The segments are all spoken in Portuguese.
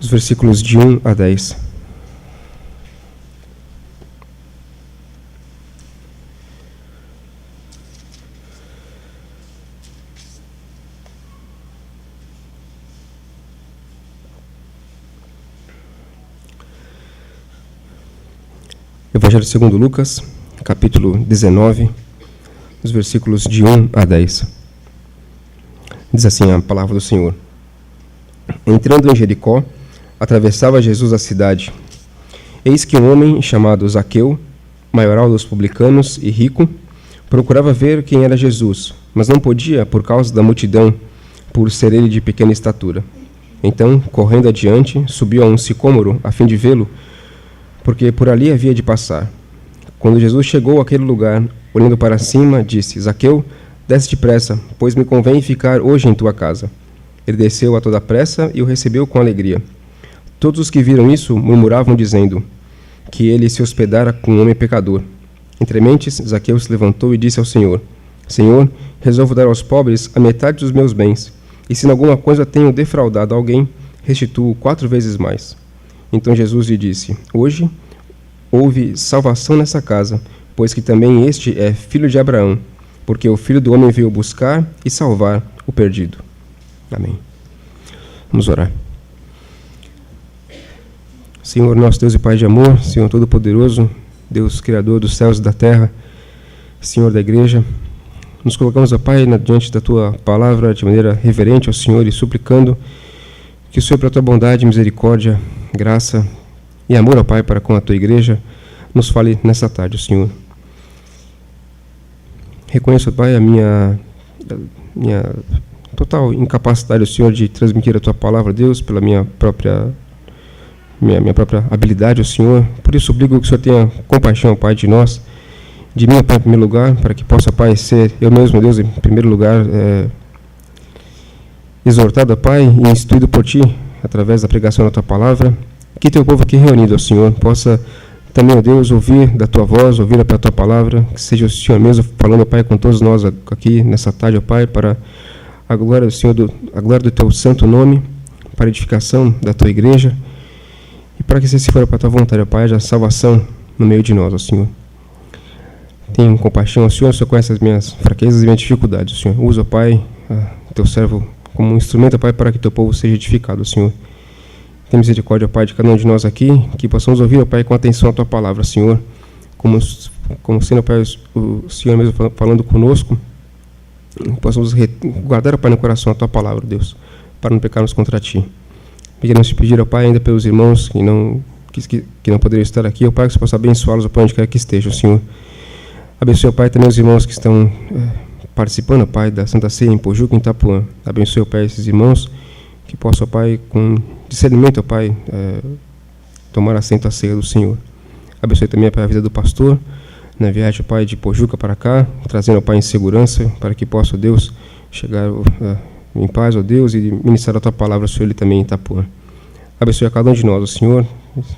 os versículos de 1 a 10. Evangelho segundo Lucas, capítulo 19, os versículos de 1 a 10. Diz assim a palavra do Senhor. Entrando em Jericó, atravessava Jesus a cidade. Eis que um homem chamado Zaqueu, maioral dos publicanos e rico, procurava ver quem era Jesus, mas não podia por causa da multidão, por ser ele de pequena estatura. Então, correndo adiante, subiu a um sicômoro a fim de vê-lo, porque por ali havia de passar. Quando Jesus chegou àquele lugar, olhando para cima, disse: Zaqueu, desce depressa, pois me convém ficar hoje em tua casa. Ele desceu a toda pressa e o recebeu com alegria. Todos os que viram isso murmuravam, dizendo que ele se hospedara com um homem pecador. Entre mentes, Zaqueu se levantou e disse ao Senhor: Senhor, resolvo dar aos pobres a metade dos meus bens, e se em alguma coisa tenho defraudado alguém, restituo 4 vezes mais. Então Jesus lhe disse: Hoje houve salvação nessa casa, pois que também este é filho de Abraão, porque o Filho do Homem veio buscar e salvar o perdido. Amém. Vamos orar. Senhor, nosso Deus e Pai de amor, Senhor Todo-Poderoso, Deus Criador dos céus e da terra, Senhor da Igreja, nos colocamos, ó Pai, diante da Tua palavra de maneira reverente ao Senhor e suplicando que o Senhor, pela Tua bondade, misericórdia, graça e amor, ó Pai, para com a Tua Igreja, nos fale nessa tarde, Senhor. Reconheço, ó Pai, a minha total incapacidade, Senhor, de transmitir a Tua palavra, Deus, pela minha própria habilidade, Senhor. Por isso, obrigo que o Senhor tenha compaixão, Pai, de nós, de mim, Pai, em primeiro lugar, para que possa, Pai, ser eu mesmo, Deus, em primeiro lugar, exortado, Pai, e instruído por Ti, através da pregação da Tua palavra, que Teu povo aqui reunido, Senhor, possa também, ó Deus, ouvir da Tua voz, ouvir a Tua palavra, que seja o Senhor mesmo falando, Pai, com todos nós aqui nessa tarde, ó Pai, para a glória do Senhor, a glória do Teu santo nome, para a edificação da Tua igreja, e para que, se for para a Tua vontade, ó Pai, haja salvação no meio de nós, ó Senhor. Tenha compaixão, ó Senhor, o Senhor conhece as minhas fraquezas e minhas dificuldades, ó Senhor. Usa, ó Pai, Teu servo como um instrumento, ó Pai, para que Teu povo seja edificado, ó Senhor. Tenha misericórdia, ó Pai, de cada um de nós aqui, que possamos ouvir, ó Pai, com atenção a Tua palavra, Senhor, como sendo, ó Pai, o Senhor mesmo falando conosco, possamos guardar, ó Pai, no coração a Tua palavra, Deus, para não pecarmos contra Ti. Queremos te pedir, ó Pai, ainda pelos irmãos que não poderiam estar aqui, ó Pai, que você possa abençoá-los, ó Pai, onde quer que estejam, Senhor. Abençoe, ó Pai, também os irmãos que estão participando, ó Pai, da Santa Ceia em Pojuca, em Itapuã. Abençoe, ó Pai, esses irmãos, que possam, ó Pai, com discernimento, ó Pai, tomar assento à ceia do Senhor. Abençoe também, ó Pai, a vida do pastor, na viagem, ó Pai, de Pojuca para cá, trazendo, ó Pai, em segurança, para que possa, ó Deus, chegar em paz, ó Deus, e ministrar a Tua palavra sobre ele também em Itapuã. Abençoe a cada um de nós, ó Senhor,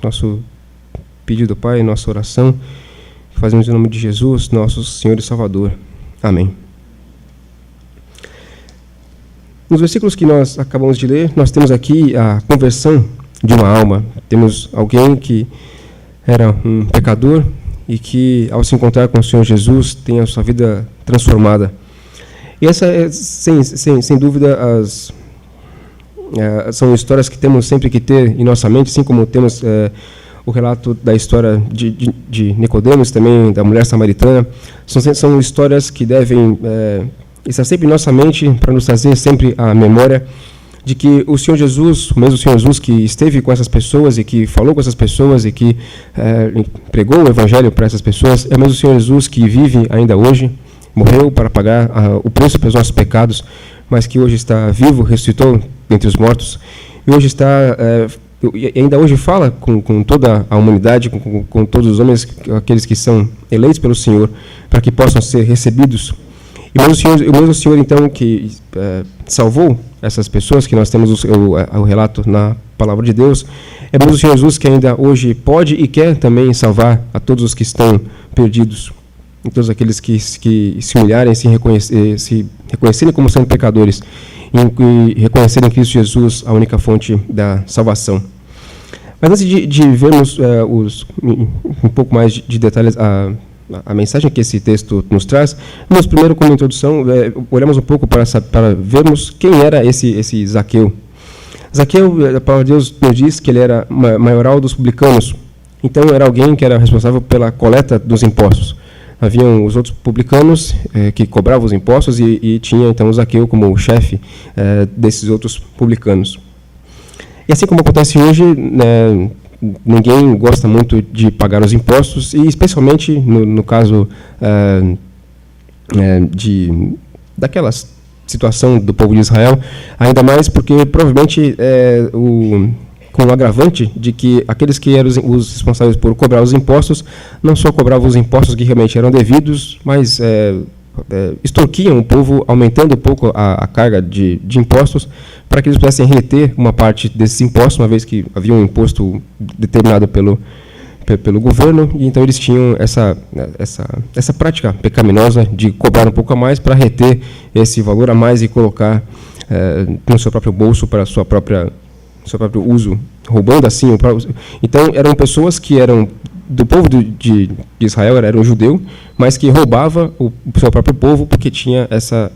nosso pedido, ó Pai, nossa oração, que fazemos em nome de Jesus, nosso Senhor e Salvador. Amém. Nos versículos que nós acabamos de ler, nós temos aqui a conversão de uma alma. Temos alguém que era um pecador e que, ao se encontrar com o Senhor Jesus, tem a sua vida transformada. E essa é, sem dúvida, são histórias que temos sempre que ter em nossa mente, assim como temos o relato da história de Nicodemos, também da mulher samaritana. São histórias que devem estar sempre em nossa mente, para nos trazer sempre a memória de que o Senhor Jesus, o mesmo Senhor Jesus que esteve com essas pessoas e que falou com essas pessoas e que pregou o Evangelho para essas pessoas, é o mesmo Senhor Jesus que vive ainda hoje, morreu para pagar o preço pelos nossos pecados, mas que hoje está vivo, ressuscitou dentre os mortos, e hoje e ainda hoje fala com toda a humanidade, com todos os homens, aqueles que são eleitos pelo Senhor, para que possam ser recebidos. E o mesmo Senhor, então, que salvou essas pessoas, que nós temos o relato na Palavra de Deus, é o mesmo Senhor Jesus que ainda hoje pode e quer também salvar a todos os que estão perdidos, e todos aqueles que se humilharem, se reconhecerem como sendo pecadores, e reconhecerem em Cristo Jesus a única fonte da salvação. Mas antes de vermos um pouco mais de detalhes, a mensagem que esse texto nos traz, nós primeiro, como introdução, olhamos um pouco para vermos quem era esse Zaqueu. Zaqueu, a palavra de Deus nos diz que ele era maioral dos publicanos. Então, era alguém que era responsável pela coleta dos impostos. Haviam os outros publicanos que cobravam os impostos e tinha, então, o Zaqueu como chefe desses outros publicanos. E assim como acontece hoje, ninguém gosta muito de pagar os impostos, e especialmente no caso daquela situação do povo de Israel, ainda mais porque provavelmente com o agravante de que aqueles que eram os responsáveis por cobrar os impostos não só cobravam os impostos que realmente eram devidos, mas extorquiam o povo, aumentando um pouco a carga de impostos, para que eles pudessem reter uma parte desses impostos, uma vez que havia um imposto determinado pelo governo, e então eles tinham essa prática pecaminosa de cobrar um pouco a mais para reter esse valor a mais e colocar no seu próprio bolso para seu próprio uso, roubando assim. Então, eram pessoas que eram do povo de Israel, era um judeu, mas que roubava o seu próprio povo porque tinha essa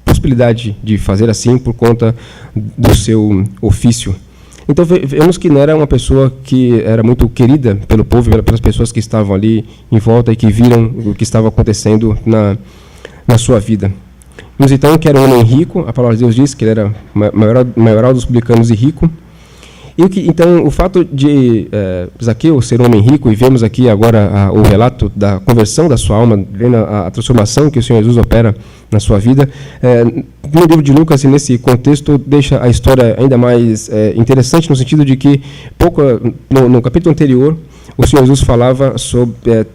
possibilidade de fazer assim por conta do seu ofício. Então, vemos que não era uma pessoa que era muito querida pelo povo, pelas pessoas que estavam ali em volta e que viram o que estava acontecendo na sua vida. Vimos então que era um homem rico, a palavra de Deus diz que ele era maioral dos publicanos e rico. Então, o fato de Zaqueu ser um homem rico, e vemos aqui agora o relato da conversão da sua alma, vendo a transformação que o Senhor Jesus opera na sua vida, no livro de Lucas, e nesse contexto, deixa a história ainda mais interessante, no sentido de que, no capítulo anterior, o Senhor Jesus falava sobre...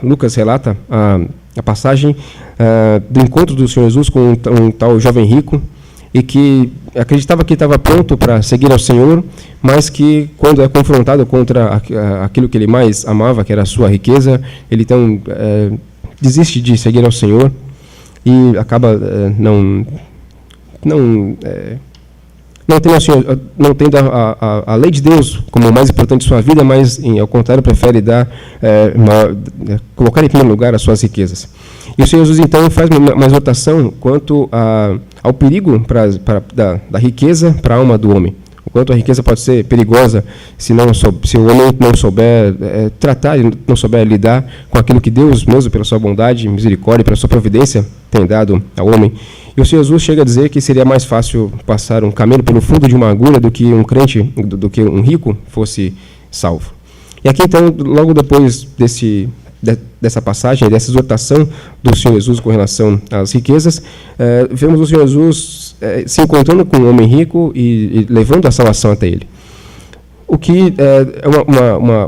Lucas relata a passagem do encontro do Senhor Jesus com um tal jovem rico, e que acreditava que estava pronto para seguir ao Senhor, mas que, quando é confrontado contra aquilo que ele mais amava, que era a sua riqueza, ele então desiste de seguir ao Senhor e acaba não tendo a lei de Deus como o mais importante de sua vida, mas, ao contrário, prefere colocar em primeiro lugar as suas riquezas. E o Senhor Jesus, então, faz uma exortação quanto ao perigo da riqueza para a alma do homem. O quanto a riqueza pode ser perigosa se o homem não souber tratar, não souber lidar com aquilo que Deus, mesmo pela sua bondade, misericórdia, pela sua providência, tem dado ao homem. E o Senhor Jesus chega a dizer que seria mais fácil passar um camelo pelo fundo de uma agulha do que um crente, do que um rico fosse salvo. E aqui, então, logo depois dessa passagem, dessa exortação do Senhor Jesus com relação às riquezas, vemos o Senhor Jesus se encontrando com um homem rico e levando a salvação até ele. O que é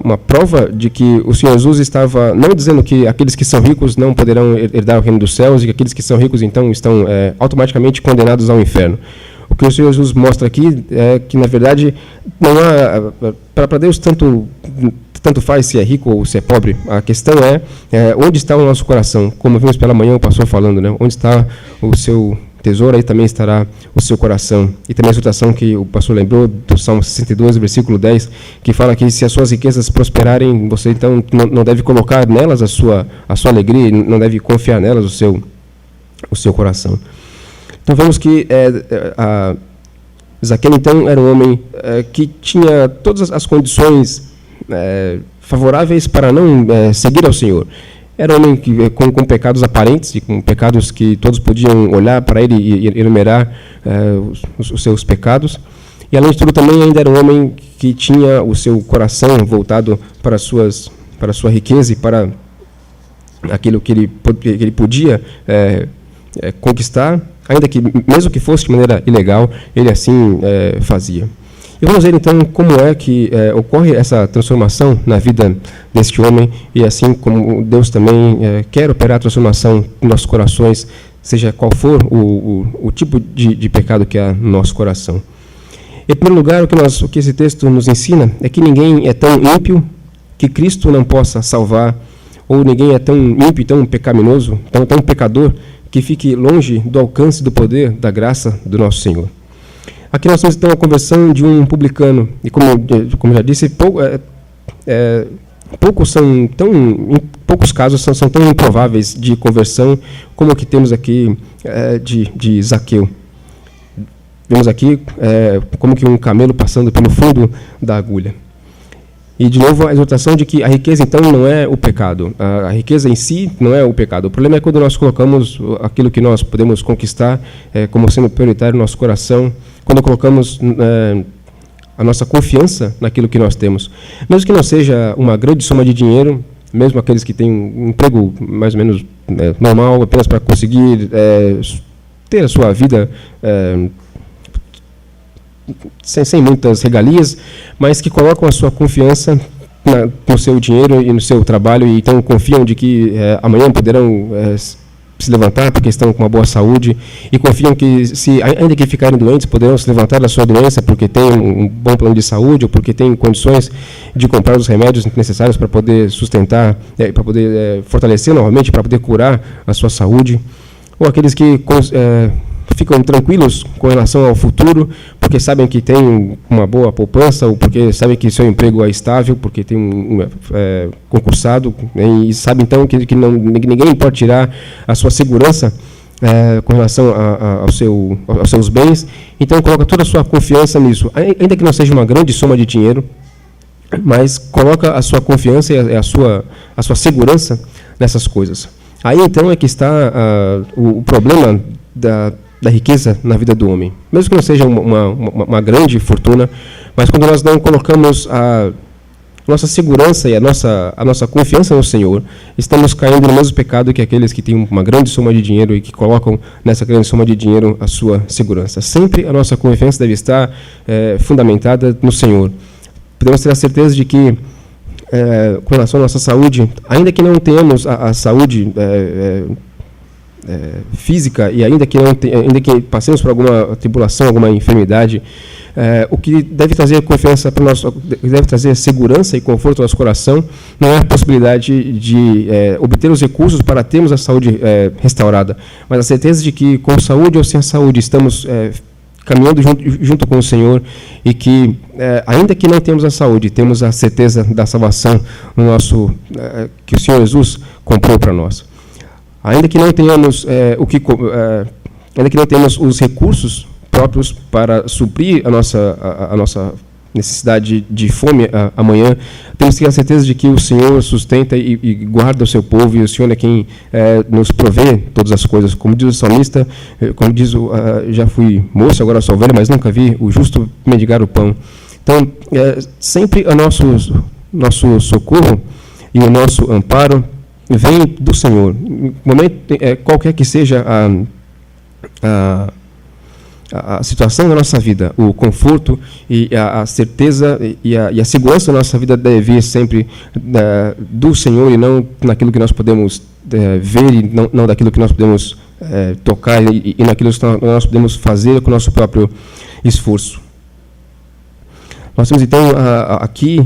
uma prova de que o Senhor Jesus estava não dizendo que aqueles que são ricos não poderão herdar o reino dos céus e que aqueles que são ricos, então, estão automaticamente condenados ao inferno. O que o Senhor Jesus mostra aqui é que, na verdade, não há... Para Deus, tanto faz se é rico ou se é pobre. A questão é onde está o nosso coração. Como vimos pela manhã o pastor falando, né? Onde está o seu tesouro, aí também estará o seu coração. E também a exortação que o pastor lembrou do Salmo 62, versículo 10, que fala que se as suas riquezas prosperarem, você então não deve colocar nelas a sua alegria, não deve confiar nelas o seu coração. Então vemos que Zaqueu, então, era um homem que tinha todas as condições favoráveis para não seguir ao Senhor. Era um homem com pecados aparentes e com pecados que todos podiam olhar para ele e enumerar os seus pecados. E, além de tudo, também ainda era um homem que tinha o seu coração voltado para a sua riqueza e para aquilo que ele podia conquistar, ainda que, mesmo que fosse de maneira ilegal, ele assim fazia. E vamos ver, então, como é que ocorre essa transformação na vida deste homem, e assim como Deus também quer operar a transformação nos nossos corações, seja qual for o tipo de pecado que há no nosso coração. Em primeiro lugar, o que esse texto nos ensina é que ninguém é tão ímpio que Cristo não possa salvar, ou ninguém é tão ímpio, tão pecaminoso, tão pecador, que fique longe do alcance do poder da graça do nosso Senhor. Aqui nós temos então a conversão de um publicano, e como já disse, poucos casos são tão improváveis de conversão como o que temos aqui de Zaqueu. Vemos aqui como que um camelo passando pelo fundo da agulha. E, de novo, a exortação de que a riqueza, então, não é o pecado. A riqueza em si não é o pecado. O problema é quando nós colocamos aquilo que nós podemos conquistar como sendo prioritário no nosso coração, quando colocamos a nossa confiança naquilo que nós temos. Mesmo que não seja uma grande soma de dinheiro, mesmo aqueles que têm um emprego mais ou menos normal, apenas para conseguir ter a sua vida sem muitas regalias, mas que colocam a sua confiança no seu dinheiro e no seu trabalho, e então confiam de que amanhã poderão se levantar porque estão com uma boa saúde, e confiam que, ainda que ficarem doentes, poderão se levantar da sua doença porque têm um bom plano de saúde, ou porque têm condições de comprar os remédios necessários para poder sustentar, para poder fortalecer novamente, para poder curar a sua saúde. Ou aqueles que ficam tranquilos com relação ao futuro, porque sabem que tem uma boa poupança, ou porque sabem que seu emprego é estável, porque tem concursado, e sabem então que ninguém pode tirar a sua segurança com relação aos seus bens. Então coloca toda a sua confiança nisso, ainda que não seja uma grande soma de dinheiro, mas coloca a sua confiança e a sua segurança nessas coisas. Aí então é que está o problema da riqueza na vida do homem. Mesmo que não seja uma grande fortuna, mas quando nós não colocamos a nossa segurança e a nossa confiança no Senhor, estamos caindo no mesmo pecado que aqueles que têm uma grande soma de dinheiro e que colocam nessa grande soma de dinheiro a sua segurança. Sempre a nossa confiança deve estar fundamentada no Senhor. Podemos ter a certeza de que, com relação à nossa saúde, ainda que não tenhamos a saúde física, e ainda que passemos por alguma tribulação, alguma enfermidade, o que deve trazer confiança para nós, deve trazer segurança e conforto ao nosso coração, não é a possibilidade de obter os recursos para termos a saúde restaurada, mas a certeza de que, com saúde ou sem saúde, estamos caminhando junto com o Senhor, e que, ainda que não temos a saúde, temos a certeza da salvação que o Senhor Jesus comprou para nós. Ainda que não tenhamos ainda que não temos os recursos próprios para suprir a nossa necessidade de fome amanhã, temos que ter a certeza de que o Senhor sustenta e guarda o seu povo, e o Senhor é quem nos provê todas as coisas. Como diz o salmista, como diz já fui moço, agora sou ovelha, mas nunca vi o justo mendigar o pão. Então, sempre o nosso socorro e o nosso amparo vem do Senhor. No momento, qualquer que seja a situação da nossa vida, o conforto e a certeza e a segurança da nossa vida deve vir sempre do Senhor, e não naquilo que nós podemos ver, e não daquilo que nós podemos tocar, e naquilo que nós podemos fazer com o nosso próprio esforço. Nós temos, então, aqui,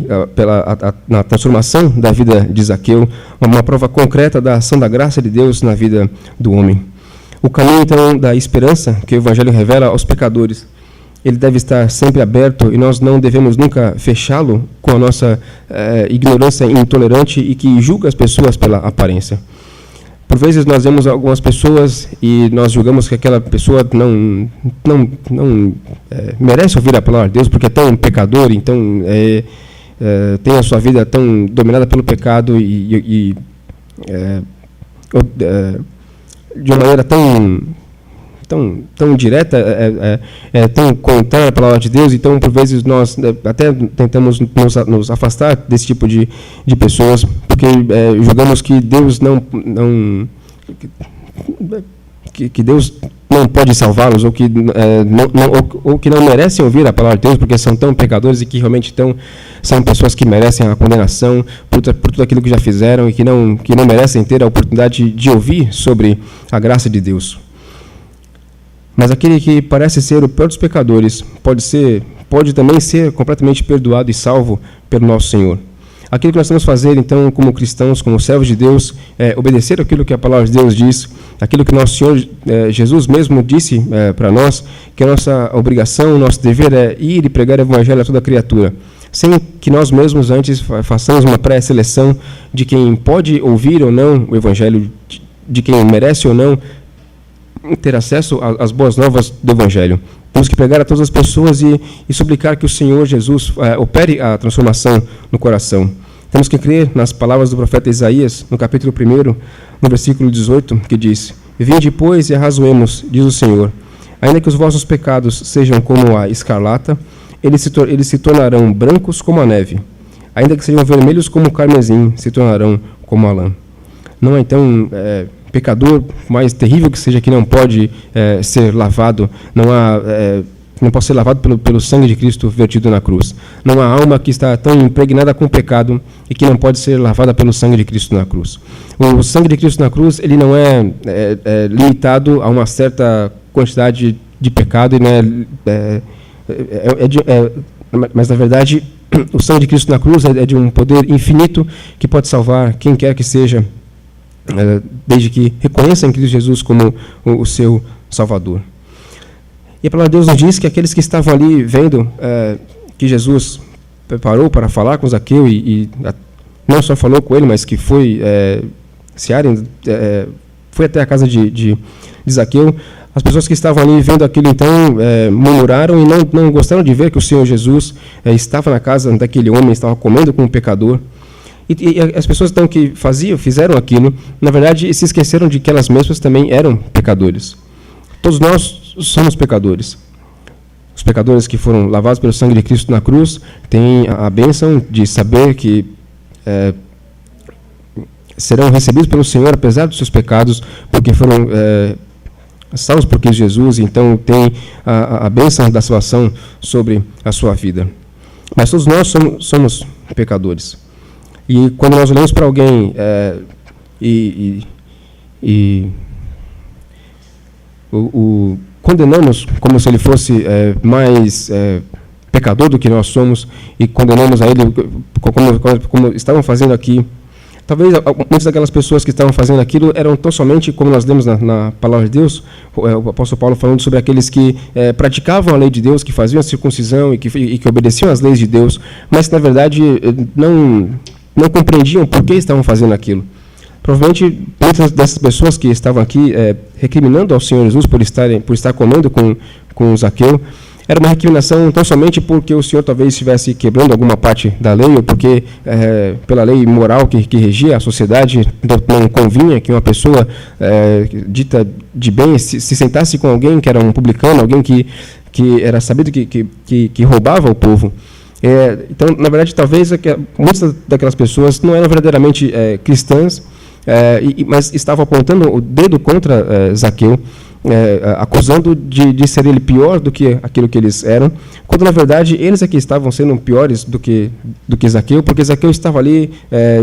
na transformação da vida de Zaqueu, uma prova concreta da ação da graça de Deus na vida do homem. O caminho, então, da esperança que o Evangelho revela aos pecadores, ele deve estar sempre aberto, e nós não devemos nunca fechá-lo com a nossa ignorância intolerante e que julga as pessoas pela aparência. Por vezes nós vemos algumas pessoas e nós julgamos que aquela pessoa não merece ouvir a palavra de Deus porque é tão pecador, então tem a sua vida tão dominada pelo pecado e de uma maneira tão direta, tão contrária à palavra de Deus. Então, por vezes, nós até tentamos nos afastar desse tipo de pessoas, porque julgamos que Deus que Deus não pode salvá-los, ou que não merecem ouvir a palavra de Deus, porque são tão pecadores e que realmente são pessoas que merecem a condenação por tudo aquilo que já fizeram, e que não merecem ter a oportunidade de ouvir sobre a graça de Deus. Mas aquele que parece ser o pior dos pecadores pode também ser completamente perdoado e salvo pelo nosso Senhor. Aquilo que nós temos que fazer, então, como cristãos, como servos de Deus, é obedecer aquilo que a palavra de Deus diz, aquilo que nosso Senhor Jesus mesmo disse para nós, que a nossa obrigação, nosso dever é ir e pregar o evangelho a toda criatura, sem que nós mesmos antes façamos uma pré-seleção de quem pode ouvir ou não o evangelho, de quem merece ou não ter acesso às boas novas do evangelho. Temos que pregar a todas as pessoas e suplicar que o Senhor Jesus opere a transformação no coração. Temos que crer nas palavras do profeta Isaías, no capítulo 1, no versículo 18, que diz: Vinde, pois, e arrazoemos, diz o Senhor. Ainda que os vossos pecados sejam como a escarlata, eles se tornarão brancos como a neve. Ainda que sejam vermelhos como o carmesim, se tornarão como a lã. Não há, então, pecador, mais terrível que seja, que não pode ser lavado, não pode ser lavado pelo sangue de Cristo vertido na cruz. Não há alma que está tão impregnada com o pecado e que não pode ser lavada pelo sangue de Cristo na cruz. O sangue de Cristo na cruz, ele não é limitado a uma certa quantidade de pecado, e não mas na verdade o sangue de Cristo na cruz é de um poder infinito que pode salvar quem quer que seja, desde que reconheça em Cristo Jesus como o seu Salvador. E a palavra de Deus nos diz que aqueles que estavam ali vendo que Jesus preparou para falar com Zaqueu, e não só falou com ele, mas que foi foi até a casa de Zaqueu, as pessoas que estavam ali vendo aquilo, então, murmuraram e não gostaram de ver que o Senhor Jesus estava na casa daquele homem, estava comendo com um pecador. E as pessoas, então, que fizeram aquilo, na verdade, se esqueceram de que elas mesmas também eram pecadores. Todos nós somos pecadores. Os pecadores que foram lavados pelo sangue de Cristo na cruz têm a bênção de saber que serão recebidos pelo Senhor, apesar dos seus pecados, porque foram salvos por Cristo Jesus, então tem a bênção da salvação sobre a sua vida. Mas todos nós somos pecadores. E quando nós olhamos para alguém o condenamos como se ele fosse mais pecador do que nós somos, e condenamos a ele como estavam fazendo aqui. Talvez muitas daquelas pessoas que estavam fazendo aquilo eram tão somente, como nós lemos na palavra de Deus, o apóstolo Paulo falando sobre aqueles que praticavam a lei de Deus, que faziam a circuncisão e que obedeciam às leis de Deus, mas na verdade não compreendiam por que estavam fazendo aquilo. Provavelmente muitas dessas pessoas que estavam aqui recriminando ao Senhor Jesus por estar comendo com Zaqueu, era uma recriminação tão somente porque o Senhor talvez estivesse quebrando alguma parte da lei, ou porque pela lei moral que regia a sociedade não convinha que uma pessoa dita de bem se sentasse com alguém que era um publicano, alguém que era sabido que roubava o povo. Então, na verdade, talvez muitas daquelas pessoas não eram verdadeiramente cristãs, mas estavam apontando o dedo contra Zaqueu, acusando de ser ele pior do que aquilo que eles eram, quando na verdade eles aqui estavam sendo piores do que Zaqueu, porque Zaqueu estava ali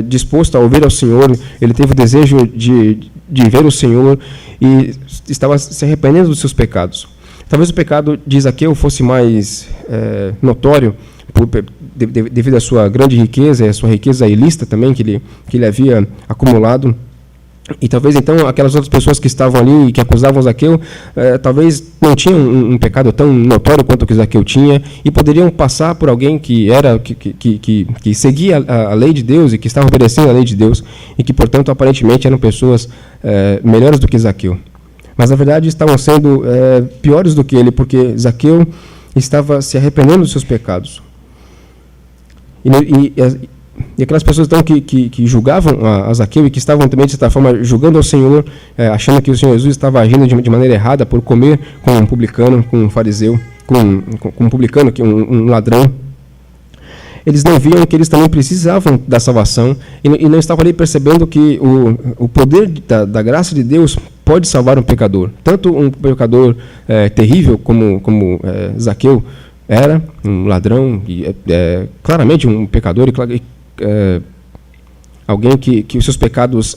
disposto a ouvir ao Senhor, ele teve o desejo de ver o Senhor e estava se arrependendo dos seus pecados. Talvez o pecado de Zaqueu fosse mais notório devido à sua grande riqueza e à sua riqueza ilícita também que ele havia acumulado. E talvez, então, aquelas outras pessoas que estavam ali e que acusavam Zaqueu, talvez não tinham um pecado tão notório quanto o que Zaqueu tinha, e poderiam passar por alguém que seguia a lei de Deus e que estava obedecendo a lei de Deus, e que, portanto, aparentemente eram pessoas melhores do que Zaqueu. Mas, na verdade, estavam sendo piores do que ele, porque Zaqueu estava se arrependendo dos seus pecados. E aquelas pessoas então que julgavam a Zaqueu e que estavam também, de certa forma, julgando ao Senhor, achando que o Senhor Jesus estava agindo de maneira errada por comer com um publicano, com um fariseu, com um publicano, um ladrão, eles não viam que eles também precisavam da salvação e não estavam ali percebendo que o poder da graça de Deus pode salvar um pecador. Tanto um pecador terrível como Zaqueu era, um ladrão, e claramente um pecador, alguém que os seus pecados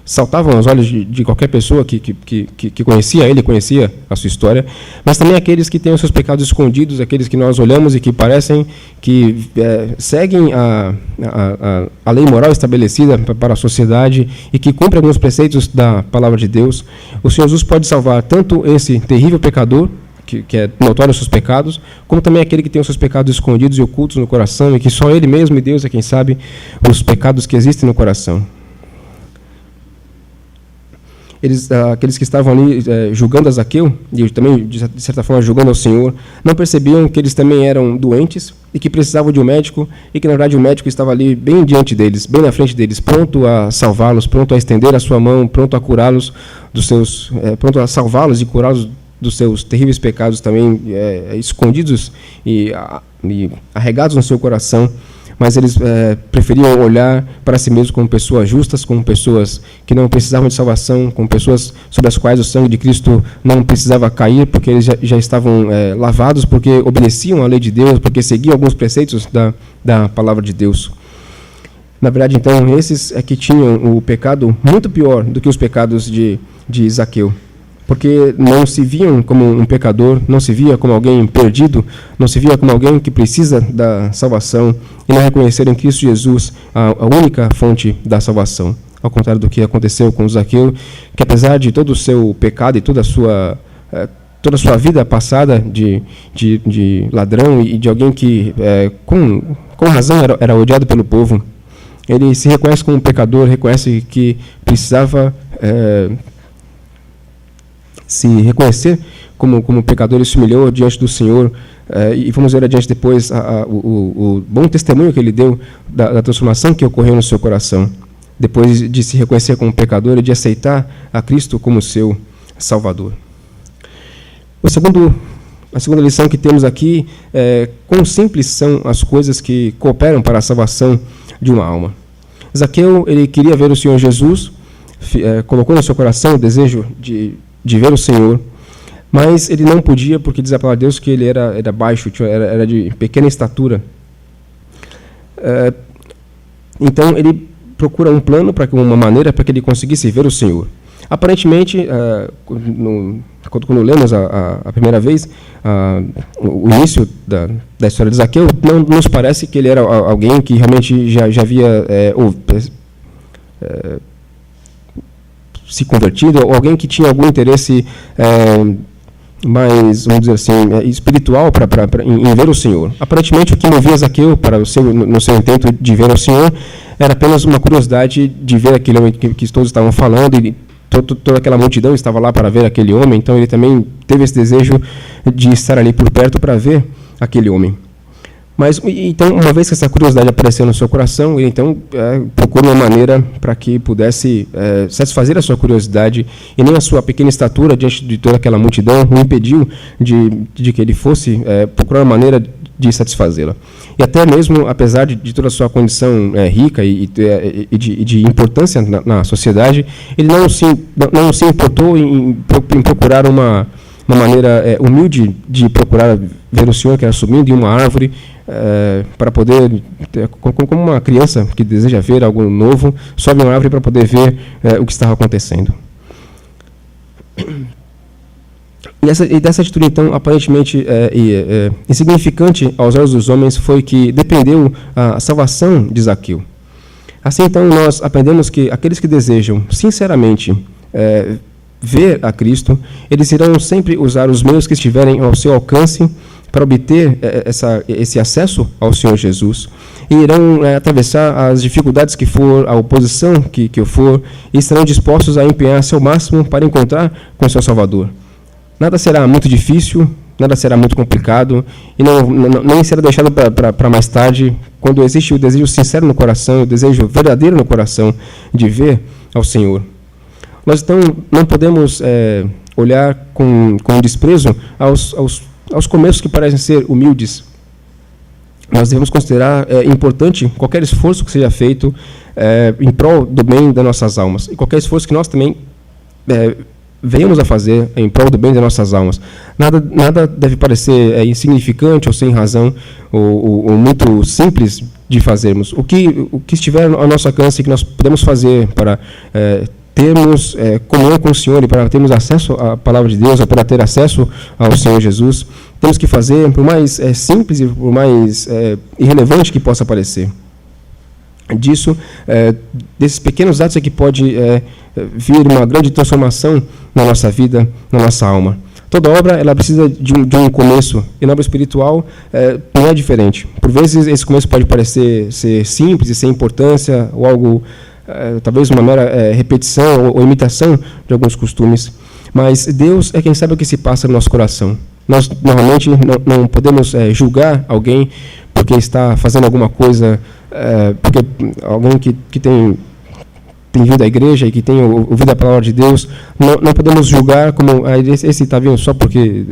saltavam aos olhos de qualquer pessoa que conhecia ele, conhecia a sua história, mas também aqueles que têm os seus pecados escondidos, aqueles que nós olhamos e que parecem que seguem a lei moral estabelecida para a sociedade e que cumprem alguns preceitos da palavra de Deus. O Senhor Jesus pode salvar tanto esse terrível pecador, que é notório os seus pecados, como também aquele que tem os seus pecados escondidos e ocultos no coração e que só Ele mesmo e Deus é quem sabe os pecados que existem no coração. Aqueles que estavam ali julgando a Zaqueu, e também, de certa forma, julgando ao Senhor, não percebiam que eles também eram doentes e que precisavam de um médico, e que, na verdade, o médico estava ali bem diante deles, bem na frente deles, pronto a salvá-los, pronto a estender a sua mão, pronto a curá-los pronto a salvá-los e curá-los dos seus terríveis pecados também escondidos e arregados no seu coração, mas eles preferiam olhar para si mesmos como pessoas justas, como pessoas que não precisavam de salvação, como pessoas sobre as quais o sangue de Cristo não precisava cair, porque eles já estavam lavados, porque obedeciam à lei de Deus, porque seguiam alguns preceitos da palavra de Deus. Na verdade, então, esses é que tinham o pecado muito pior do que os pecados de Zaqueu, porque não se viam como um pecador, não se via como alguém perdido, não se via como alguém que precisa da salvação, e não reconheceram em Cristo Jesus a única fonte da salvação. Ao contrário do que aconteceu com Zaqueu, que apesar de todo o seu pecado e toda a sua vida passada de ladrão e de alguém que, com razão, era odiado pelo povo, ele se reconhece como um pecador, reconhece que precisava se reconhecer como pecador, ele se humilhou diante do Senhor, e vamos ver adiante depois o bom testemunho que ele deu da transformação que ocorreu no seu coração, depois de se reconhecer como pecador e de aceitar a Cristo como seu Salvador. A segunda lição que temos aqui é quão simples são as coisas que cooperam para a salvação de uma alma. Zaqueu, ele queria ver o Senhor Jesus, colocou no seu coração o desejo de ver o Senhor, mas ele não podia, porque diz a palavra de Deus que ele era baixo, era de pequena estatura. Então ele procura um plano, uma maneira para que ele conseguisse ver o Senhor. Aparentemente, quando lemos a primeira vez o início da história de Zaqueu, não nos parece que ele era alguém que realmente já havia se convertido, ou alguém que tinha algum interesse mais, vamos dizer assim, espiritual em ver o Senhor. Aparentemente, o que movia Zaqueu no seu intento de ver o Senhor era apenas uma curiosidade de ver aquele homem que todos estavam falando, e toda aquela multidão estava lá para ver aquele homem, então ele também teve esse desejo de estar ali por perto para ver aquele homem. Mas, então, uma vez que essa curiosidade apareceu no seu coração, ele então procurou uma maneira para que pudesse satisfazer a sua curiosidade, e nem a sua pequena estatura diante de toda aquela multidão o impediu de que ele fosse procurar uma maneira de satisfazê-la. E até mesmo, apesar de toda a sua condição rica e de importância na sociedade, ele não se importou em procurar uma maneira humilde de procurar ver o Senhor, que era subindo em uma árvore, para poder, como uma criança que deseja ver algo novo, sobe em uma árvore para poder ver o que estava acontecendo. E dessa atitude, então, aparentemente insignificante aos olhos dos homens, foi que dependeu a salvação de Zaqueu. Assim, então, nós aprendemos que aqueles que desejam, sinceramente, ver a Cristo, eles irão sempre usar os meios que estiverem ao seu alcance para obter esse acesso ao Senhor Jesus, e irão atravessar as dificuldades que for, a oposição que for, e estarão dispostos a empenhar seu máximo para encontrar com o seu Salvador. Nada será muito difícil, nada será muito complicado, e nem será deixado para mais tarde, quando existe o desejo sincero no coração, o desejo verdadeiro no coração de ver ao Senhor. Nós, então, não podemos olhar com desprezo aos começos que parecem ser humildes. Nós devemos considerar importante qualquer esforço que seja feito em prol do bem das nossas almas, e qualquer esforço que nós também venhamos a fazer em prol do bem das nossas almas. Nada deve parecer insignificante ou sem razão, ou muito simples de fazermos. O que estiver ao nosso alcance, que nós podemos fazer para termos comunhão com o Senhor e para termos acesso à palavra de Deus, ou para ter acesso ao Senhor Jesus, temos que fazer, por mais simples e por mais irrelevante que possa parecer. Desses pequenos atos é que pode vir uma grande transformação na nossa vida, na nossa alma. Toda obra ela precisa de um começo, e na obra espiritual não é diferente. Por vezes esse começo pode parecer ser simples e sem importância, ou algo, talvez uma mera repetição ou imitação de alguns costumes, mas Deus é quem sabe o que se passa no nosso coração. Nós, normalmente, não podemos julgar alguém porque está fazendo alguma coisa, porque alguém que tem vindo à igreja e que tem ouvido a palavra de Deus, não podemos julgar como esse está vindo só porque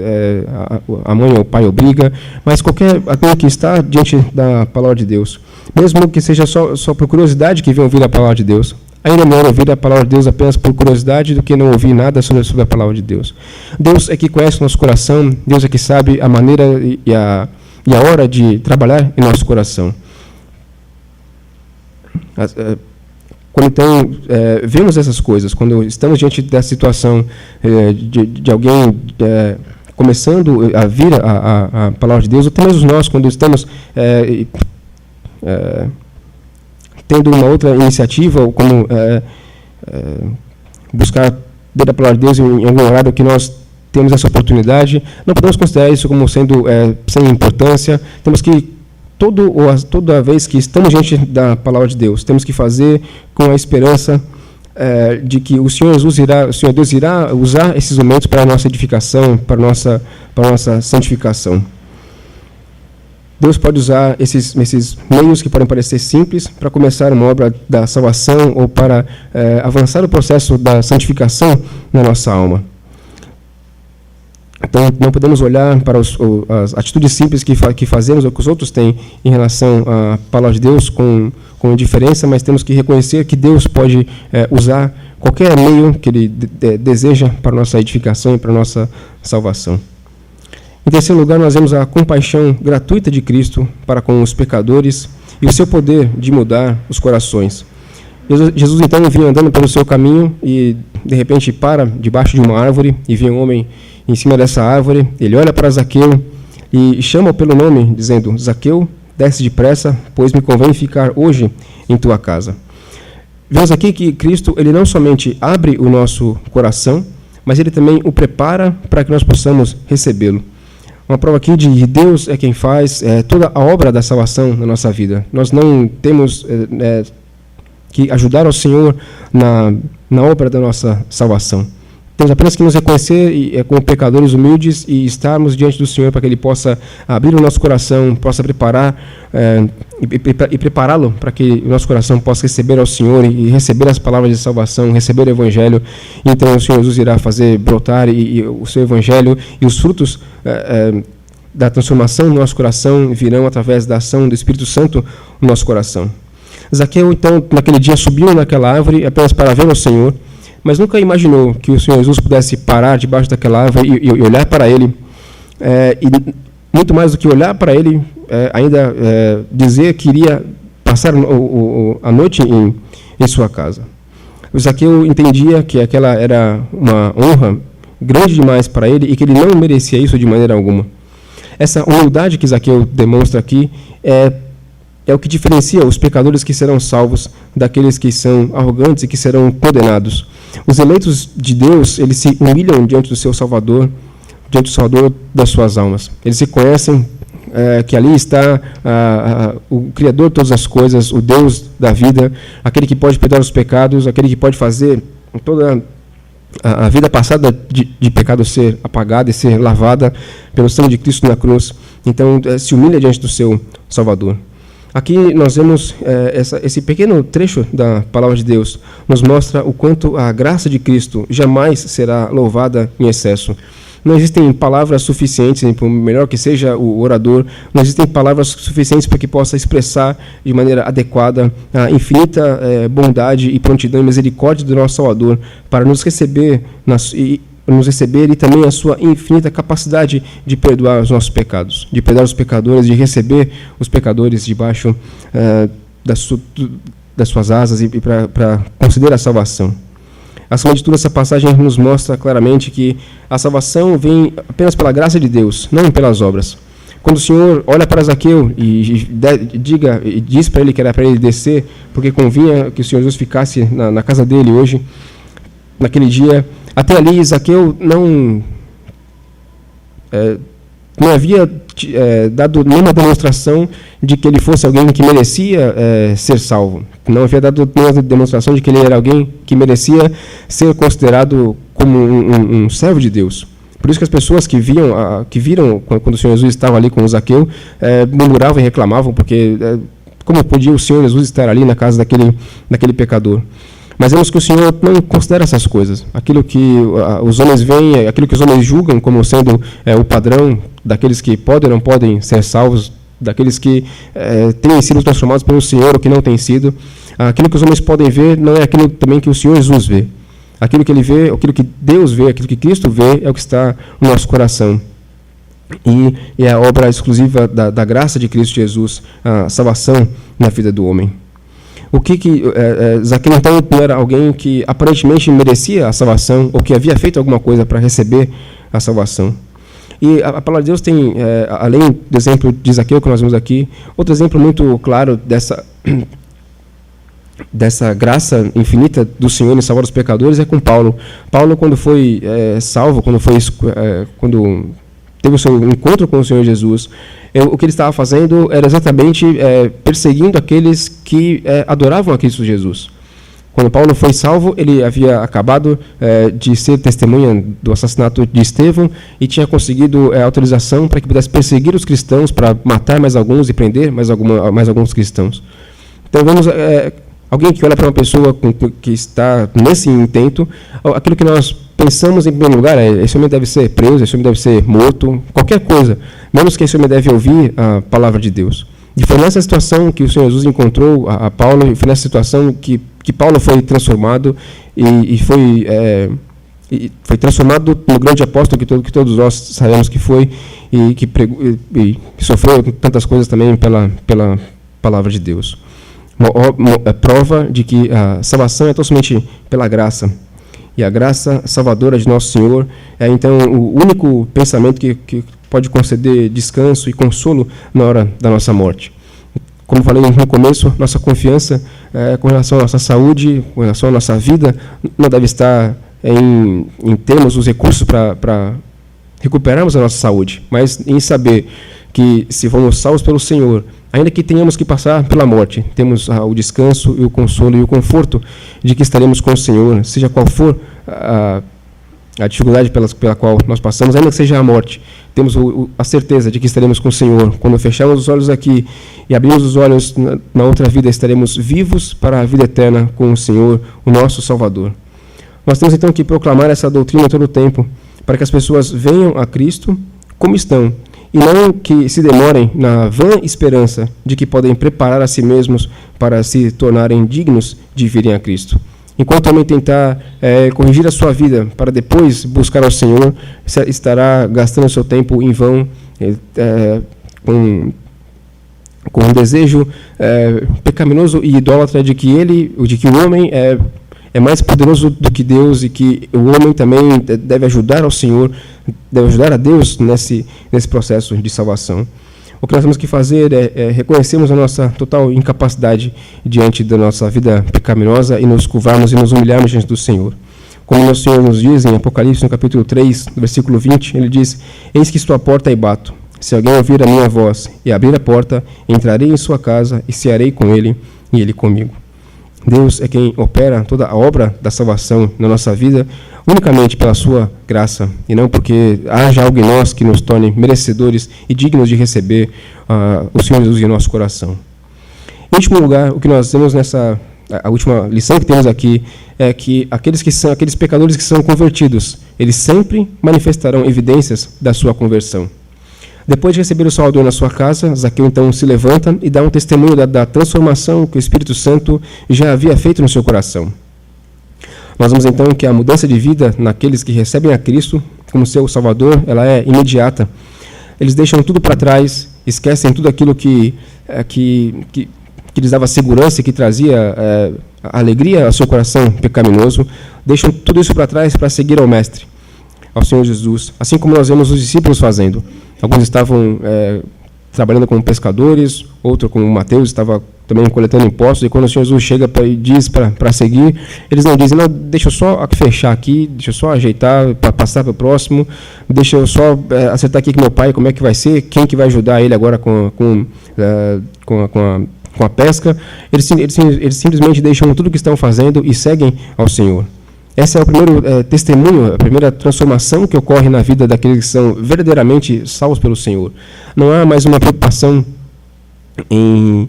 a mãe ou o pai obriga, mas alguém que está diante da palavra de Deus, mesmo que seja só por curiosidade que venha ouvir a palavra de Deus, ainda melhor ouvir a palavra de Deus apenas por curiosidade do que não ouvir nada sobre a palavra de Deus. Deus é que conhece o nosso coração, Deus é que sabe a maneira e a hora de trabalhar em nosso coração. Quando então vemos essas coisas, quando estamos diante dessa situação de alguém começando a vir a palavra de Deus, ou até mesmo nós, quando estamos tendo uma outra iniciativa, ou como buscar ler a palavra de Deus em algum horário que nós temos essa oportunidade, não podemos considerar isso como sendo sem importância. Temos que, toda vez que estamos diante da palavra de Deus, temos que fazer com a esperança de que o Senhor Deus irá usar esses momentos para a nossa edificação, para a nossa santificação. Deus pode usar esses meios que podem parecer simples para começar uma obra da salvação ou para avançar o processo da santificação na nossa alma. Então, não podemos olhar para as atitudes simples que fazemos ou que os outros têm em relação à palavra de Deus com indiferença, mas temos que reconhecer que Deus pode usar qualquer meio que Ele deseja para a nossa edificação e para a nossa salvação. Em terceiro lugar, nós vemos a compaixão gratuita de Cristo para com os pecadores e o seu poder de mudar os corações. Jesus, então, vinha andando pelo seu caminho e, de repente, para debaixo de uma árvore e vê um homem em cima dessa árvore. Ele olha para Zaqueu e chama-o pelo nome, dizendo: Zaqueu, desce depressa, pois me convém ficar hoje em tua casa. Vemos aqui que Cristo, ele não somente abre o nosso coração, mas ele também o prepara para que nós possamos recebê-lo. Uma prova aqui de que Deus é quem faz toda a obra da salvação na nossa vida. Nós não temos que ajudar ao Senhor na obra da nossa salvação. Temos apenas que nos reconhecer como pecadores humildes e estarmos diante do Senhor para que Ele possa abrir o nosso coração, possa preparar e prepará-lo para que o nosso coração possa receber ao Senhor e receber as palavras de salvação, receber o Evangelho. Então o Senhor Jesus irá fazer brotar e o seu Evangelho e os frutos da transformação no nosso coração virão através da ação do Espírito Santo no nosso coração. Zaqueu, então, naquele dia subiu naquela árvore apenas para ver o Senhor, mas nunca imaginou que o Senhor Jesus pudesse parar debaixo daquela árvore e olhar para ele, e muito mais do que olhar para ele, ainda dizer que iria passar a noite em sua casa. O Zaqueu entendia que aquela era uma honra grande demais para ele e que ele não merecia isso de maneira alguma. Essa humildade que Zaqueu demonstra aqui é o que diferencia os pecadores que serão salvos daqueles que são arrogantes e que serão condenados. Os eleitos de Deus, eles se humilham diante do seu Salvador, diante do Salvador das suas almas. Eles se conhecem que ali está o Criador de todas as coisas, o Deus da vida, aquele que pode perdoar os pecados, aquele que pode fazer toda a vida passada de pecado ser apagada e ser lavada pelo sangue de Cristo na cruz. Então, se humilha diante do seu Salvador. Aqui nós vemos esse pequeno trecho da palavra de Deus, nos mostra o quanto a graça de Cristo jamais será louvada em excesso. Não existem palavras suficientes, por melhor que seja o orador, não existem palavras suficientes para que possa expressar de maneira adequada a infinita bondade e prontidão e misericórdia do nosso Salvador para nos receber nos receber, e também a sua infinita capacidade de perdoar os nossos pecados, de perdoar os pecadores, de receber os pecadores debaixo das suas asas e para conceder a salvação. Acima de tudo, essa passagem nos mostra claramente que a salvação vem apenas pela graça de Deus, não pelas obras. Quando o Senhor olha para Zaqueu e diz para ele que era para ele descer, porque convinha que o Senhor Jesus ficasse na casa dele hoje, naquele dia, até ali Zaqueu não havia dado nenhuma demonstração de que ele fosse alguém que merecia ser salvo. Não havia dado nenhuma demonstração de que ele era alguém que merecia ser considerado como um servo de Deus. Por isso que as pessoas que viram quando o Senhor Jesus estava ali com o Zaqueu, murmuravam e reclamavam, porque como podia o Senhor Jesus estar ali na casa daquele pecador? Mas vemos que o Senhor não considera essas coisas. Aquilo que os homens veem, aquilo que os homens julgam como sendo o padrão daqueles que podem ou não podem ser salvos, daqueles que têm sido transformados pelo Senhor ou que não têm sido, aquilo que os homens podem ver não é aquilo também que o Senhor Jesus vê. Aquilo que ele vê, aquilo que Deus vê, aquilo que Cristo vê é o que está no nosso coração. E é a obra exclusiva da graça de Cristo Jesus, a salvação na vida do homem. Zaqueu então não era alguém que aparentemente merecia a salvação ou que havia feito alguma coisa para receber a salvação. E a palavra de Deus tem, além do exemplo de Zaqueu que nós vemos aqui, outro exemplo muito claro dessa graça infinita do Senhor em salvar os pecadores é com Paulo. Paulo, quando foi salvo, quando teve o seu encontro com o Senhor Jesus, o que ele estava fazendo era exatamente perseguindo aqueles que adoravam a Cristo Jesus. Quando Paulo foi salvo, ele havia acabado de ser testemunha do assassinato de Estevão e tinha conseguido autorização para que pudesse perseguir os cristãos, para matar mais alguns e prender mais alguns cristãos. Então, vemos alguém que olha para uma pessoa que está nesse intento, aquilo que nós pensamos em primeiro lugar esse homem deve ser preso, esse homem deve ser morto, qualquer coisa, menos que esse homem deve ouvir a palavra de Deus. E foi nessa situação que o Senhor Jesus encontrou a Paulo, e foi nessa situação que Paulo foi transformado e foi transformado no grande apóstolo que todos nós sabemos que foi e que sofreu tantas coisas também pela palavra de Deus. Uma prova de que a salvação é totalmente pela graça. E a graça salvadora de nosso Senhor é, então, o único pensamento que pode conceder descanso e consolo na hora da nossa morte. Como falei no começo, nossa confiança com relação à nossa saúde, com relação à nossa vida, não deve estar em termos os recursos para recuperarmos a nossa saúde, mas em saber que, se fomos salvos pelo Senhor, ainda que tenhamos que passar pela morte, temos o descanso e o consolo e o conforto de que estaremos com o Senhor, seja qual for a dificuldade pela qual nós passamos, ainda que seja a morte, temos a certeza de que estaremos com o Senhor. Quando fecharmos os olhos aqui e abrirmos os olhos na outra vida, estaremos vivos para a vida eterna com o Senhor, o nosso Salvador. Nós temos então que proclamar essa doutrina todo o tempo, para que as pessoas venham a Cristo como estão, e não que se demorem na vã esperança de que podem preparar a si mesmos para se tornarem dignos de virem a Cristo. Enquanto o homem tentar corrigir a sua vida para depois buscar ao Senhor, estará gastando seu tempo em vão, com um desejo pecaminoso e idólatra de que o homem é mais poderoso do que Deus e que o homem também deve ajudar ao Senhor, deve ajudar a Deus nesse processo de salvação. O que nós temos que fazer é reconhecermos a nossa total incapacidade diante da nossa vida pecaminosa e nos curvarmos e nos humilharmos diante do Senhor. Como o Senhor nos diz em Apocalipse, no capítulo 3, no versículo 20, ele diz: "Eis que estou à porta e bato. Se alguém ouvir a minha voz e abrir a porta, entrarei em sua casa e cearei com ele e ele comigo." Deus é quem opera toda a obra da salvação na nossa vida unicamente pela sua graça e não porque haja algo em nós que nos torne merecedores e dignos de receber o Senhor Jesus em nosso coração. Em último lugar, o que nós temos a última lição que temos aqui é que aqueles pecadores que são convertidos, eles sempre manifestarão evidências da sua conversão. Depois de receber o Salvador na sua casa, Zaqueu então se levanta e dá um testemunho da transformação que o Espírito Santo já havia feito no seu coração. Nós vemos então que a mudança de vida naqueles que recebem a Cristo como seu Salvador, ela é imediata. Eles deixam tudo para trás, esquecem tudo aquilo que lhes dava segurança e que trazia alegria ao seu coração pecaminoso, deixam tudo isso para trás para seguir ao Mestre, ao Senhor Jesus, assim como nós vemos os discípulos fazendo. Alguns estavam trabalhando como pescadores, outro, como Mateus, estava também coletando impostos, e quando o Senhor Jesus chega e diz para seguir, eles não dizem, não, deixa eu só fechar aqui, deixa eu só ajeitar para passar para o próximo, deixa eu só acertar aqui com meu pai como é que vai ser, quem que vai ajudar ele agora com a pesca. Eles simplesmente deixam tudo o que estão fazendo e seguem ao Senhor. Esse é o primeiro testemunho, a primeira transformação que ocorre na vida daqueles que são verdadeiramente salvos pelo Senhor. Não há mais uma preocupação em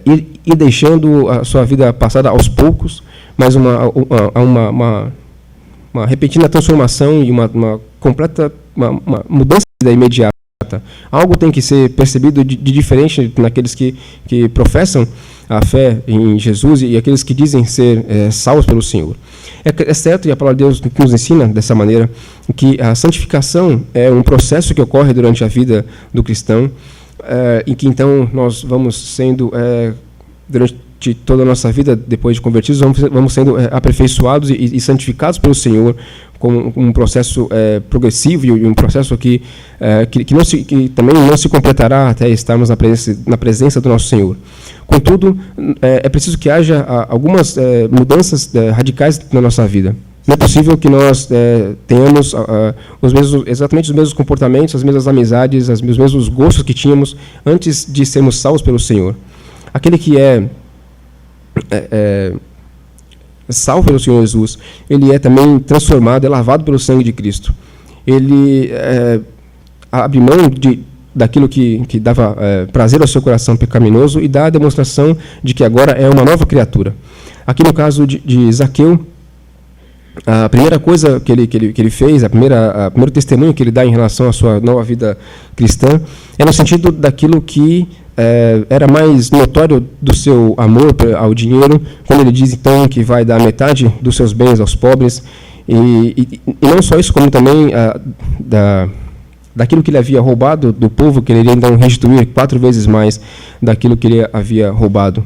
ir deixando a sua vida passada aos poucos, mas uma repentina transformação e uma completa uma mudança de vida imediata. Algo tem que ser percebido de diferente naqueles que professam a fé em Jesus e aqueles que dizem ser salvos pelo Senhor. É certo, e a palavra de Deus nos ensina dessa maneira, que a santificação é um processo que ocorre durante a vida do cristão, em que então nós vamos sendo, durante toda a nossa vida, depois de convertidos, vamos sendo aperfeiçoados e santificados pelo Senhor, como um processo progressivo e um processo que também não se completará até estarmos na presença do nosso Senhor. Contudo, é preciso que haja algumas mudanças radicais na nossa vida. Não é possível que nós tenhamos exatamente os mesmos comportamentos, as mesmas amizades, os mesmos gostos que tínhamos antes de sermos salvos pelo Senhor. Aquele que salvo pelo Senhor Jesus, ele é também transformado, é lavado pelo sangue de Cristo. Ele abre mão daquilo que dava prazer ao seu coração pecaminoso e dá a demonstração de que agora é uma nova criatura. Aqui no caso de Zaqueu, a primeira coisa que ele fez, o primeiro testemunho que ele dá em relação à sua nova vida cristã, é no sentido daquilo que era mais notório do seu amor ao dinheiro, quando ele diz então que vai dar metade dos seus bens aos pobres, e não só isso, como também daquilo que ele havia roubado do povo, que ele iria então restituir 4 vezes mais daquilo que ele havia roubado.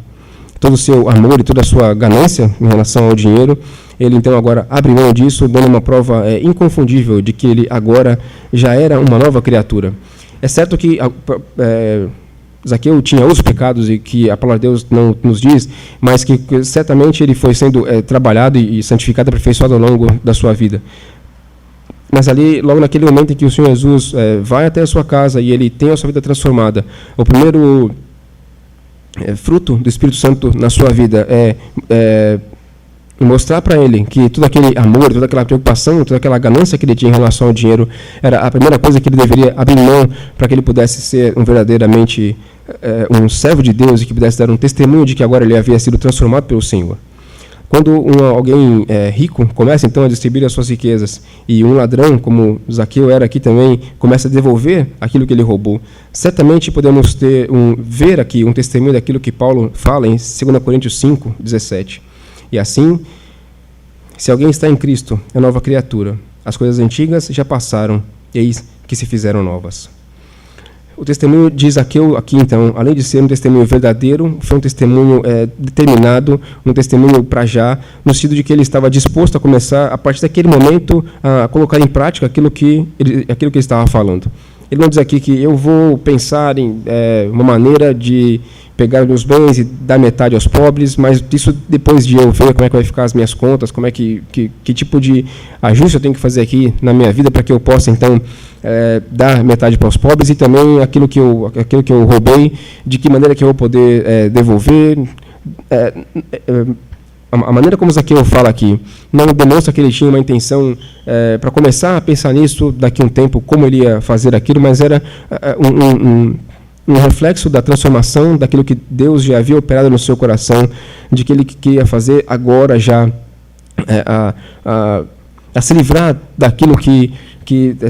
Todo o seu amor e toda a sua ganância em relação ao dinheiro, ele então agora abre mão disso, dando uma prova inconfundível de que ele agora já era uma nova criatura. É certo que Zaqueu tinha outros pecados e que a palavra de Deus não nos diz, mas que certamente ele foi sendo trabalhado e santificado, aperfeiçoado ao longo da sua vida. Mas ali, logo naquele momento em que o Senhor Jesus vai até a sua casa e ele tem a sua vida transformada, o primeiro fruto do Espírito Santo na sua vida é mostrar para ele que todo aquele amor, toda aquela preocupação, toda aquela ganância que ele tinha em relação ao dinheiro era a primeira coisa que ele deveria abrir mão para que ele pudesse ser verdadeiramente um servo de Deus e que pudesse dar um testemunho de que agora ele havia sido transformado pelo Senhor. Quando alguém rico começa então a distribuir as suas riquezas e um ladrão, como Zaqueu era aqui também, começa a devolver aquilo que ele roubou, certamente podemos ver aqui um testemunho daquilo que Paulo fala em 2 Coríntios 5, 17. E assim, se alguém está em Cristo, é nova criatura. As coisas antigas já passaram, eis que se fizeram novas. O testemunho de Zaqueu aqui, então, além de ser um testemunho verdadeiro, foi um testemunho determinado, um testemunho para já, no sentido de que ele estava disposto a começar, a partir daquele momento, a colocar em prática aquilo que ele estava falando. Ele não diz aqui que eu vou pensar em uma maneira de pegar meus bens e dar metade aos pobres, mas isso depois de eu ver como é que vai ficar as minhas contas, como é que tipo de ajuste eu tenho que fazer aqui na minha vida para que eu possa, então, dar metade para os pobres e também aquilo que eu roubei, de que maneira que eu vou poder devolver. A maneira como Zaqueu fala aqui não demonstra que ele tinha uma intenção para começar a pensar nisso daqui a um tempo, como ele ia fazer aquilo, mas era um reflexo da transformação, daquilo que Deus já havia operado no seu coração, de que ele queria fazer agora já, a se livrar daquilo que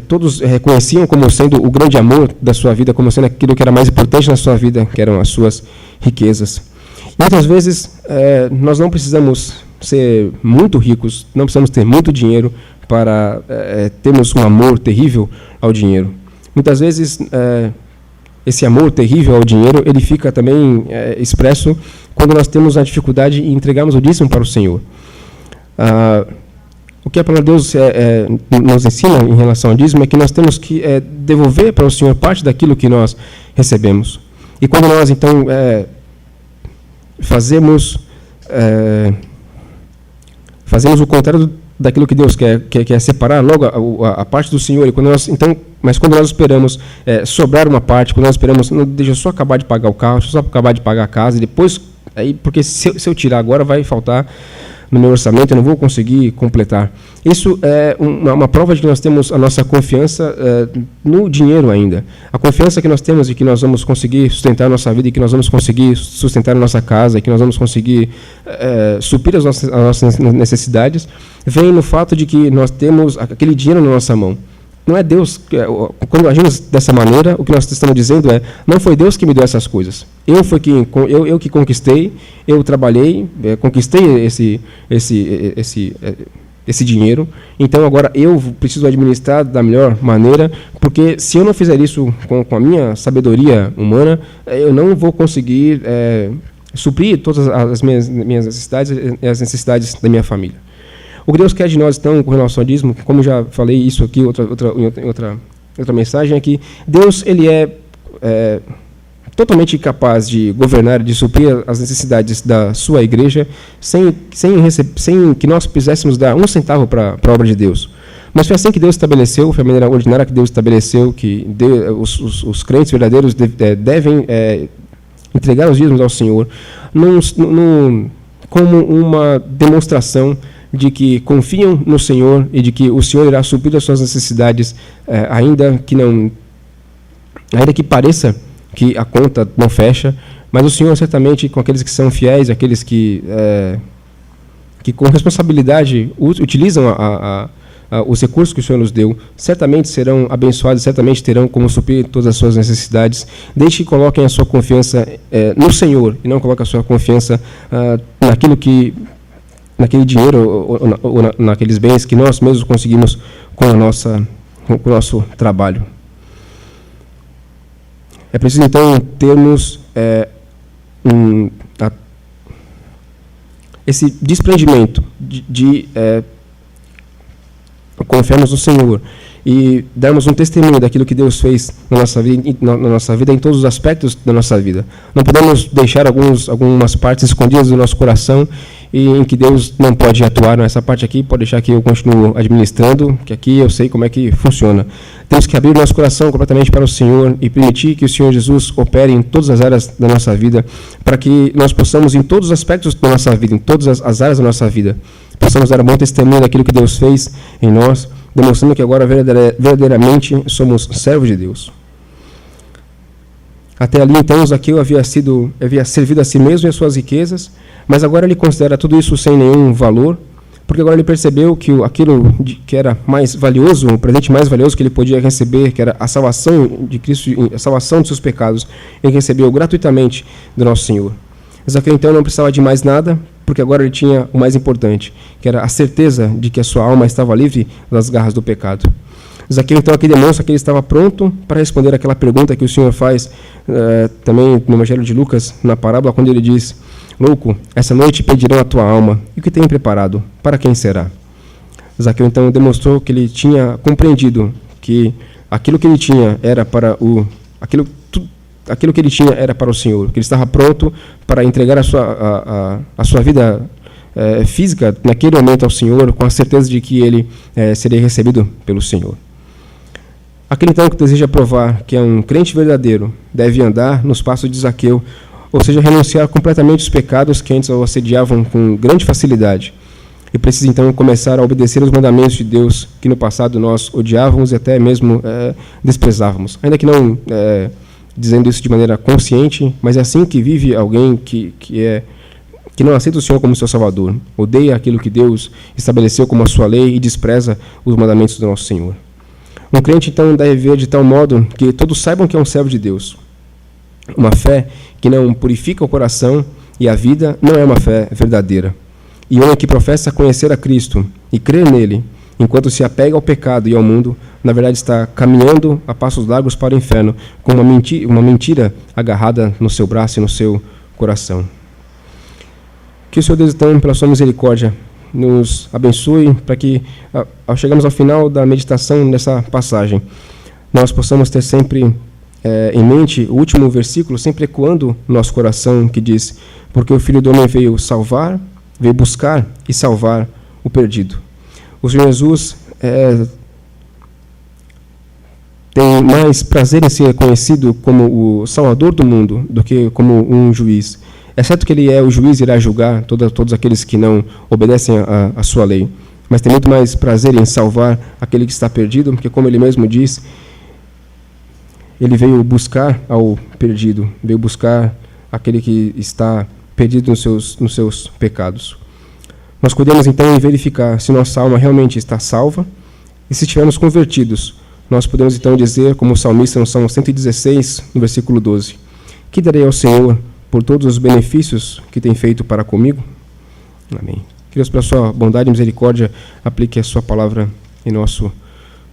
todos reconheciam como sendo o grande amor da sua vida, como sendo aquilo que era mais importante na sua vida, que eram as suas riquezas. E muitas vezes nós não precisamos ser muito ricos, não precisamos ter muito dinheiro para termos um amor terrível ao dinheiro. Muitas vezes, esse amor terrível ao dinheiro, ele fica também expresso quando nós temos a dificuldade em entregarmos o dízimo para o Senhor. O que a palavra de Deus nos ensina em relação ao dízimo é que nós temos que devolver para o Senhor parte daquilo que nós recebemos. E quando nós, então, fazemos o contrário daquilo que Deus quer, que é separar logo a parte do Senhor, e quando nós, então, mas quando nós esperamos sobrar uma parte, quando nós esperamos, não, deixa eu só acabar de pagar o carro, deixa eu só acabar de pagar a casa, e depois, porque se eu tirar agora vai faltar no meu orçamento, eu não vou conseguir completar. Isso é uma prova de que nós temos a nossa confiança no dinheiro ainda. A confiança que nós temos de que nós vamos conseguir sustentar a nossa vida, e que nós vamos conseguir sustentar a nossa casa, e que nós vamos conseguir suprir as nossas necessidades, vem no fato de que nós temos aquele dinheiro na nossa mão. Não é Deus, quando agimos dessa maneira, o que nós estamos dizendo não foi Deus que me deu essas coisas. Eu que conquistei, eu trabalhei, conquistei esse dinheiro, então agora eu preciso administrar da melhor maneira, porque se eu não fizer isso com a minha sabedoria humana, eu não vou conseguir suprir todas as minhas necessidades e as necessidades da minha família. O que Deus quer de nós, então, com relação ao dízimo, como já falei isso aqui em outra mensagem, é que Deus ele é totalmente capaz de governar, de suprir as necessidades da sua igreja, sem que nós precisássemos dar um centavo para a obra de Deus. Mas foi assim que Deus estabeleceu, foi a maneira ordinária que Deus estabeleceu, que os crentes verdadeiros devem entregar os dízimos ao Senhor, como uma demonstração de que confiam no Senhor e de que o Senhor irá suprir as suas necessidades, ainda que pareça que a conta não fecha, mas o Senhor certamente, com aqueles que são fiéis, aqueles que com responsabilidade utilizam os recursos que o Senhor nos deu, certamente serão abençoados, certamente terão como suprir todas as suas necessidades, desde que coloquem a sua confiança no Senhor e não coloquem a sua confiança naquele dinheiro ou naqueles bens que nós mesmos conseguimos com o nosso trabalho. É preciso, então, termos esse desprendimento de confiarmos no Senhor e darmos um testemunho daquilo que Deus fez na nossa vida em todos os aspectos da nossa vida. Não podemos deixar algumas partes escondidas do nosso coração e em que Deus não pode atuar nessa parte aqui, pode deixar que eu continuo administrando, que aqui eu sei como é que funciona. Temos que abrir nosso coração completamente para o Senhor e permitir que o Senhor Jesus opere em todas as áreas da nossa vida, para que nós possamos, em todos os aspectos da nossa vida, em todas as áreas da nossa vida, possamos dar um bom testemunho daquilo que Deus fez em nós, demonstrando que agora verdadeiramente somos servos de Deus. Até ali, então, Zaqueu havia servido a si mesmo e as suas riquezas, mas agora ele considera tudo isso sem nenhum valor, porque agora ele percebeu que aquilo que era mais valioso, o presente mais valioso que ele podia receber, que era a salvação de Cristo, a salvação de seus pecados, ele recebeu gratuitamente do nosso Senhor. Zaqueu, então, não precisava de mais nada, porque agora ele tinha o mais importante, que era a certeza de que a sua alma estava livre das garras do pecado. Zaqueu, então, aqui demonstra que ele estava pronto para responder aquela pergunta que o Senhor faz também no Evangelho de Lucas, na parábola, quando ele diz: louco, essa noite pedirão a tua alma, e o que tem preparado? Para quem será? Zaqueu, então, demonstrou que ele tinha compreendido que aquilo que ele tinha era para aquilo que ele tinha era para o Senhor, que ele estava pronto para entregar a sua vida física naquele momento ao Senhor, com a certeza de que ele seria recebido pelo Senhor. Aquele, então, que deseja provar que é um crente verdadeiro deve andar nos passos de Zaqueu, ou seja, renunciar completamente aos pecados que antes o assediavam com grande facilidade. E precisa, então, começar a obedecer os mandamentos de Deus que no passado nós odiávamos e até mesmo desprezávamos. Ainda que não dizendo isso de maneira consciente, mas é assim que vive alguém que não aceita o Senhor como seu Salvador, odeia aquilo que Deus estabeleceu como a sua lei e despreza os mandamentos do nosso Senhor. Um crente, então, deve viver de tal modo que todos saibam que é um servo de Deus. Uma fé que não purifica o coração e a vida não é uma fé verdadeira. E o homem que professa conhecer a Cristo e crer nele, enquanto se apega ao pecado e ao mundo, na verdade está caminhando a passos largos para o inferno, com uma mentira agarrada no seu braço e no seu coração. Que o Senhor Deus, então, pela sua misericórdia, nos abençoe para que, ao chegarmos ao final da meditação dessa passagem, nós possamos ter sempre em mente o último versículo, sempre ecoando no nosso coração, que diz: porque o Filho do Homem veio buscar e salvar o perdido. O Senhor Jesus tem mais prazer em ser conhecido como o Salvador do mundo do que como um juiz. É certo que ele é o juiz e irá julgar todos aqueles que não obedecem à sua lei, mas tem muito mais prazer em salvar aquele que está perdido, porque, como ele mesmo diz, ele veio buscar ao perdido, veio buscar aquele que está perdido nos seus pecados. Nós podemos, então, verificar se nossa alma realmente está salva, e se estivermos convertidos, nós podemos, então, dizer, como o salmista no Salmo 116, no versículo 12, que darei ao Senhor por todos os benefícios que tem feito para comigo? Amém. Que Deus, pela sua bondade e misericórdia, aplique a sua palavra em nosso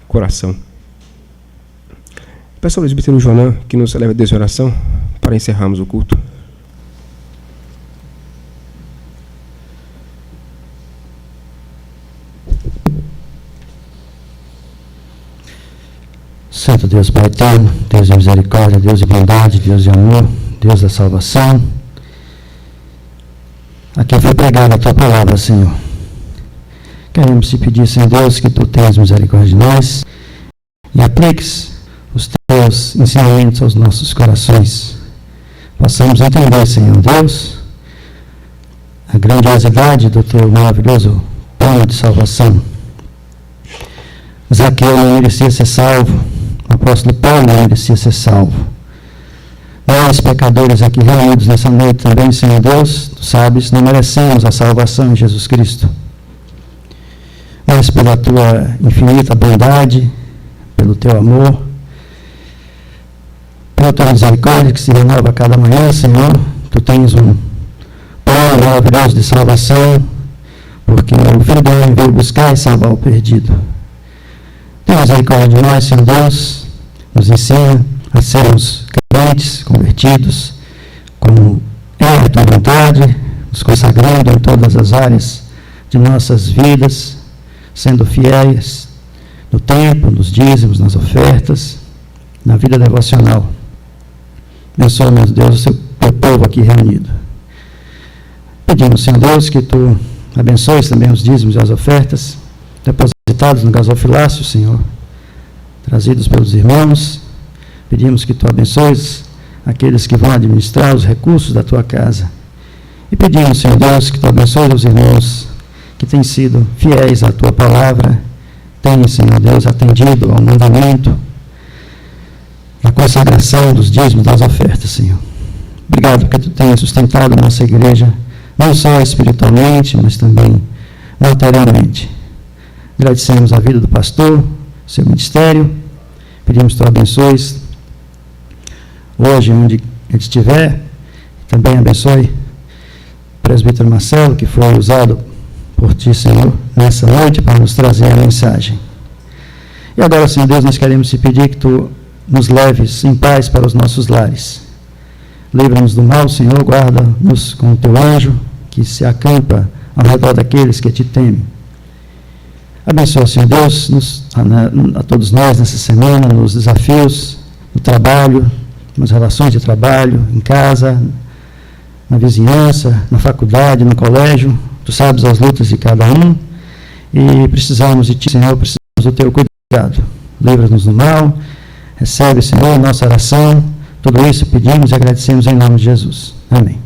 coração. Peço ao presbítero Jonan que nos leve a Deus em oração para encerrarmos o culto. Santo Deus Pai eterno, Deus de misericórdia, Deus de bondade, Deus de amor, Deus da salvação, aqui foi pregada a Tua palavra, Senhor. Queremos te pedir, Senhor Deus, que Tu tenhas misericórdia de nós e apliques os Teus ensinamentos aos nossos corações. Possamos entender, Senhor Deus, a grandiosidade do Teu maravilhoso plano de salvação. Zaqueu não merecia ser salvo, o apóstolo Paulo não merecia ser salvo. Nós, pecadores aqui reunidos nessa noite também, Senhor Deus, Tu sabes, não merecemos a salvação em Jesus Cristo. Mas pela Tua infinita bondade, pelo Teu amor, pela Tua misericórdia que se renova a cada manhã, Senhor, Tu tens um plano maravilhoso de salvação, porque o Filho do Homem veio buscar e salvar o perdido. Tenha misericórdia de nós, Senhor Deus, nos ensina a sermos crentes, convertidos, como é a Tua vontade, nos consagrando em todas as áreas de nossas vidas, sendo fiéis no tempo, nos dízimos, nas ofertas, na vida devocional. Abençoa, meu Deus, o Teu povo aqui reunido. Pedimos, Senhor Deus, que Tu abençoes também os dízimos e as ofertas depositados no gasofilácio, Senhor, trazidos pelos irmãos. Pedimos que Tu abençoes aqueles que vão administrar os recursos da Tua casa. E pedimos, Senhor Deus, que Tu abençoes os irmãos que têm sido fiéis à Tua palavra, têm, Senhor Deus, atendido ao mandamento, à consagração dos dízimos das ofertas, Senhor. Obrigado porque Tu tens sustentado a nossa igreja, não só espiritualmente, mas também materialmente. Agradecemos a vida do pastor, seu ministério. Pedimos que Tu abençoes hoje, onde ele estiver. Também abençoe o presbítero Marcelo, que foi usado por Ti, Senhor, nessa noite para nos trazer a mensagem. E agora, Senhor Deus, nós queremos Te pedir que Tu nos leves em paz para os nossos lares. Livra-nos do mal, Senhor, guarda-nos com o Teu anjo, que se acampa ao redor daqueles que Te temem. Abençoa, Senhor Deus, a todos nós nessa semana, nos desafios, no trabalho, nas relações de trabalho, em casa, na vizinhança, na faculdade, no colégio. Tu sabes as lutas de cada um e precisamos de Ti, Senhor, precisamos do Teu cuidado. Livra-nos do mal, recebe, Senhor, nossa oração. Tudo isso pedimos e agradecemos em nome de Jesus. Amém.